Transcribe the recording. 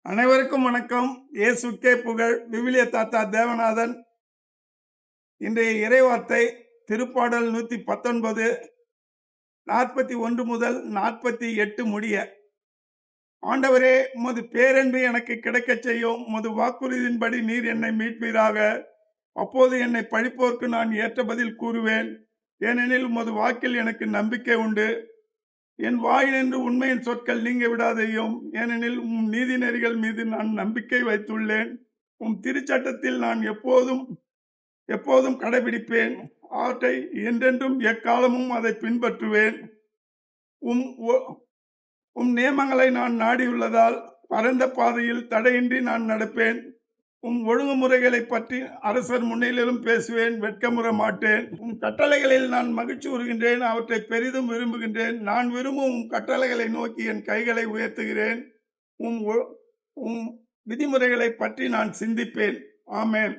அனைவருக்கும் வணக்கம். இயேசுக்கே புகழ். விவிலிய தாத்தா தேவநாதன். இன்றைய இறைவார்த்தை திருப்பாடல் 119 41 முதல் 48 முடிய. ஆண்டவரே, உமது பேரன்பு எனக்கு கிடைக்கச் செய்யும். உமது வாக்குறுதியின்படி நீர் என்னை மீட்பீராக. அப்போது என்னை பழிப்போர்க்கு நான் ஏற்ற பதில் கூறுவேன். ஏனெனில் உமது வாக்கில் எனக்கு நம்பிக்கை உண்டு. என் வாயினின்று உண்மையின் சொற்கள் நீங்க விடாதையும். ஏனெனில் உம் நீதி நெறிகள் மீது நான் நம்பிக்கை வைத்துள்ளேன். உம் திருச்சட்டத்தில் நான் எப்போதும் கடைபிடிப்பேன். அவற்றை என்றென்றும் எக்காலமும் அதை பின்பற்றுவேன். உம் நியமங்களை நான் நாடியுள்ளதால் பரந்த பாதையில் தடையின்றி நான் நடப்பேன். உம் ஒழுங்குமுறைகளை பற்றி அரசர் முன்னிலும் பேசுவேன், வெட்கமுற மாட்டேன். உம் கட்டளைகளில் நான் மகிழ்ச்சி உறுகின்றேன், அவற்றை பெரிதும் விரும்புகின்றேன். நான் விரும்பும் உம் கட்டளைகளை நோக்கி என் கைகளை உயர்த்துகிறேன். உம் விதிமுறைகளை பற்றி நான் சிந்திப்பேன். ஆமென்.